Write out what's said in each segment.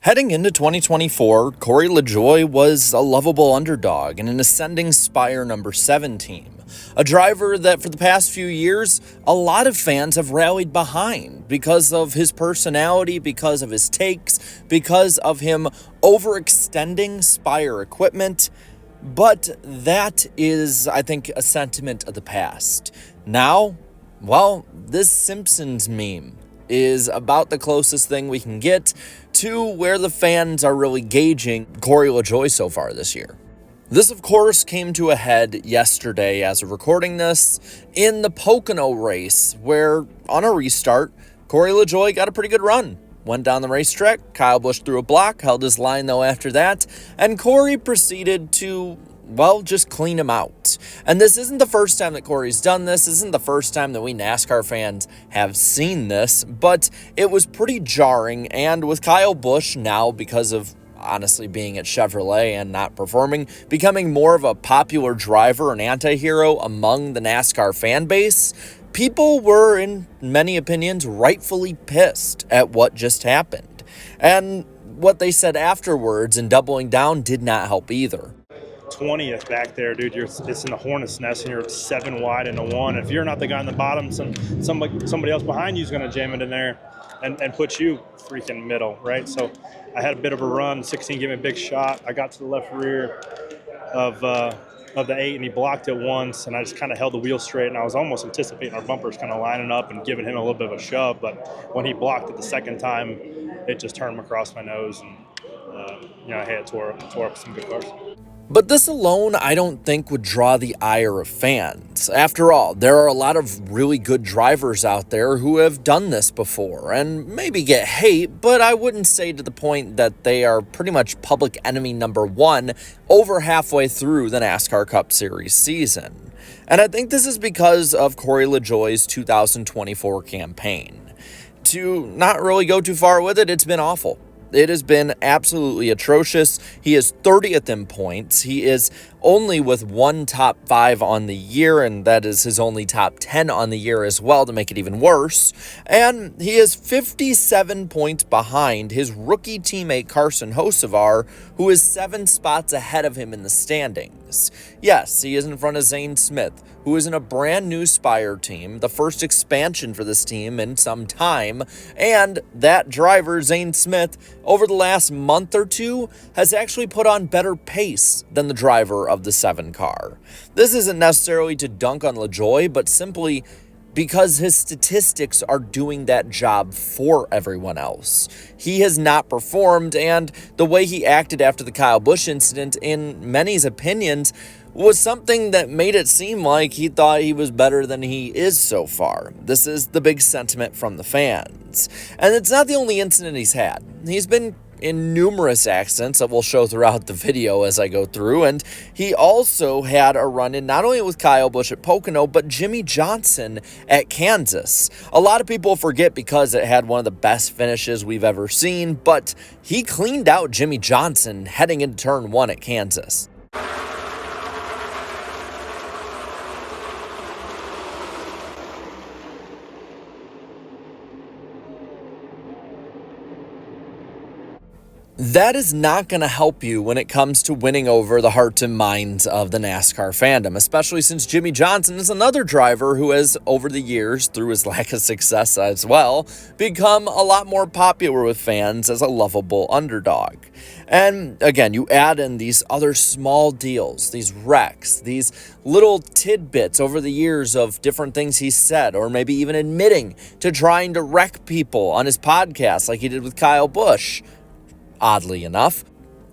Heading into 2024, Corey LaJoie was a lovable underdog in an ascending Spire number 7 team. A driver that for the past few years, a lot of fans have rallied behind because of his personality, because of his takes, because of him overextending Spire equipment. But that is, I think, a sentiment of the past. Now, well, this Simpsons meme is about the closest thing we can get to where the fans are really gauging Corey LaJoie so far this year. This, of course, came to a head yesterday as of recording this in the Pocono race, where on a restart, Corey LaJoie got a pretty good run. Went down the racetrack, Kyle Busch threw a block, held his line though after that, and Corey proceeded to, well, just clean him out. And this isn't the first time that Corey's done this. This isn't the first time that we NASCAR fans have seen this, but it was pretty jarring. And with Kyle Busch now, because of honestly being at Chevrolet and not performing, becoming more of a popular driver, an anti-hero among the NASCAR fan base, people were, in many opinions, rightfully pissed at what just happened. And what they said afterwards and doubling down did not help either. 20th back there, dude. It's in the hornet's nest, and you're 7 wide into 1. If you're not the guy in the bottom, somebody else behind you is going to jam it in there and put you freaking middle, right? So I had a bit of a run. 16 gave me a big shot. I got to the left rear of the 8, and he blocked it once, and I just kind of held the wheel straight, and I was almost anticipating our bumpers kind of lining up and giving him a little bit of a shove, but when he blocked it the second time, it just turned him across my nose, and it tore up some good cars. But this alone, I don't think would draw the ire of fans. After all, there are a lot of really good drivers out there who have done this before and maybe get hate, but I wouldn't say to the point that they are pretty much public enemy number 1 over halfway through the NASCAR Cup Series season. And I think this is because of Corey LaJoie's 2024 campaign. To not really go too far with it, it's been awful. It has been absolutely atrocious. He is 30th in points. He is only with 1 top 5 on the year, and that is his only top 10 on the year as well to make it even worse. And he is 57 points behind his rookie teammate Carson Hocevar, who is 7 spots ahead of him in the standings. Yes, he is in front of Zane Smith, who is in a brand new Spire team, the first expansion for this team in some time, and that driver, Zane Smith, over the last month or two, has actually put on better pace than the driver of the 7 car. This isn't necessarily to dunk on LaJoie, but simply because his statistics are doing that job for everyone else. He has not performed, and the way he acted after the Kyle Busch incident, in many's opinions, was something that made it seem like he thought he was better than he is so far. This is the big sentiment from the fans. And it's not the only incident he's had. He's been in numerous accidents that we'll show throughout the video as I go through, and he also had a run-in not only with Kyle Busch at Pocono, but Jimmy Johnson at Kansas. A lot of people forget because it had one of the best finishes we've ever seen, but he cleaned out Jimmy Johnson heading into turn 1 at Kansas. That is not going to help you when it comes to winning over the hearts and minds of the NASCAR fandom, especially since Jimmy Johnson is another driver who has, over the years, through his lack of success as well, become a lot more popular with fans as a lovable underdog. And again, you add in these other small deals, these wrecks, these little tidbits over the years of different things he said, or maybe even admitting to trying to wreck people on his podcast like he did with Kyle Busch. Oddly enough,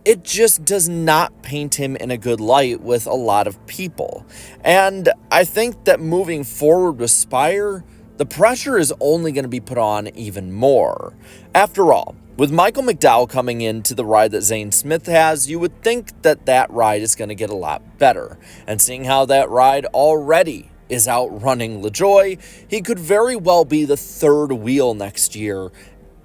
it just does not paint him in a good light with a lot of people. And I think that moving forward with Spire, the pressure is only going to be put on even more. After all, with Michael McDowell coming into the ride that Zane Smith has, you would think that that ride is going to get a lot better. And seeing how that ride already is outrunning LaJoie, he could very well be the 3rd wheel next year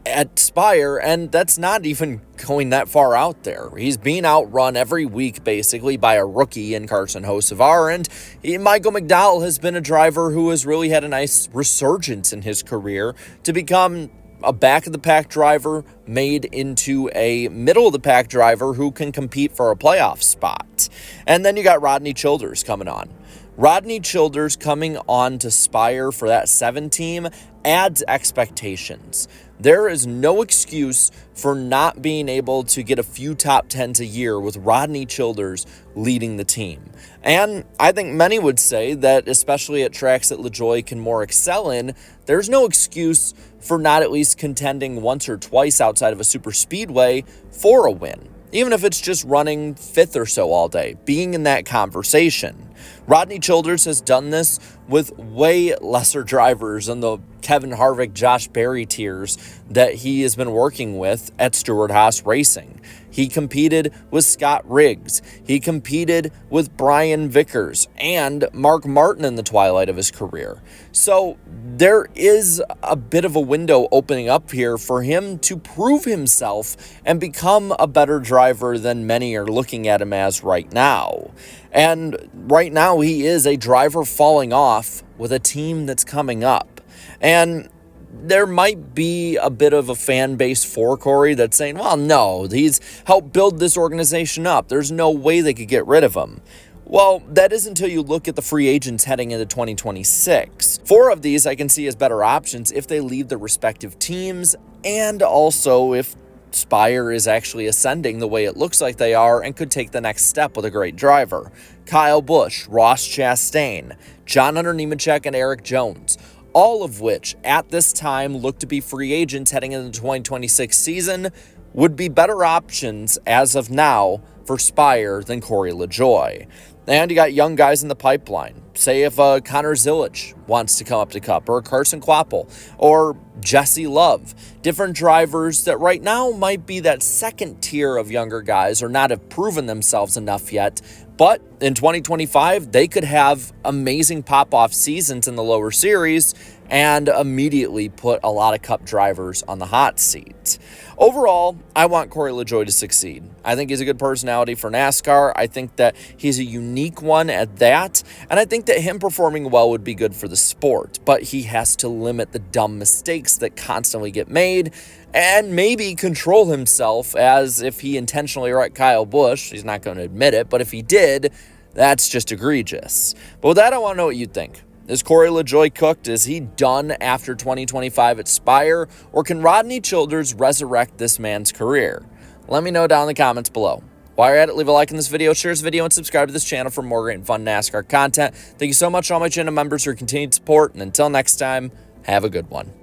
at Spire, and that's not even going that far out there. He's being outrun every week, basically, by a rookie in Carson Hocevar, and Michael McDowell has been a driver who has really had a nice resurgence in his career to become a back-of-the-pack driver made into a middle-of-the-pack driver who can compete for a playoff spot. And then you got Rodney Childers coming on. Rodney Childers coming on to Spire for that 7 team adds expectations. There is no excuse for not being able to get a few top 10s a year with Rodney Childers leading the team. And I think many would say that, especially at tracks that LaJoie can more excel in, there's no excuse for not at least contending once or twice outside of a super speedway for a win. Even if it's just running 5th or so all day, being in that conversation. Rodney Childers has done this with way lesser drivers than the Kevin Harvick, Josh Berry tiers that he has been working with at Stewart-Haas Racing. He competed with Scott Riggs. He competed with Brian Vickers and Mark Martin in the twilight of his career. So there is a bit of a window opening up here for him to prove himself and become a better driver than many are looking at him as right now. And right now he is a driver falling off with a team that's coming up. And there might be a bit of a fan base for Corey that's saying, well, no, he's helped build this organization up. There's no way they could get rid of him. Well, that is until you look at the free agents heading into 2026. 4 of these I can see as better options if they leave their respective teams, and also if Spire is actually ascending the way it looks like they are and could take the next step with a great driver. Kyle Busch, Ross Chastain, John Hunter Nemechek, and Eric Jones. All of which, at this time, look to be free agents heading into the 2026 season, would be better options as of now for Spire than Corey LaJoie. And you got young guys in the pipeline. Say if Connor Zilic wants to come up to Cup, or Carson Kvapil, or Jesse Love. Different drivers that right now might be that second tier of younger guys or not have proven themselves enough yet. But in 2025, they could have amazing pop-off seasons in the lower series and immediately put a lot of Cup drivers on the hot seat. Overall, I want Corey LaJoie to succeed. I think he's a good personality for NASCAR. I think that he's a unique one at that. And I think that him performing well would be good for the sport. But he has to limit the dumb mistakes that constantly get made and maybe control himself, as if he intentionally wrecked Kyle Busch. He's not going to admit it, but if he did, that's just egregious. But with that, I want to know what you think. Is Corey LaJoie cooked? Is he done after 2025 at Spire? Or can Rodney Childers resurrect this man's career? Let me know down in the comments below. While you're at it, leave a like in this video, share this video, and subscribe to this channel for more great and fun NASCAR content. Thank you so much to all my channel members for your continued support, and until next time, have a good one.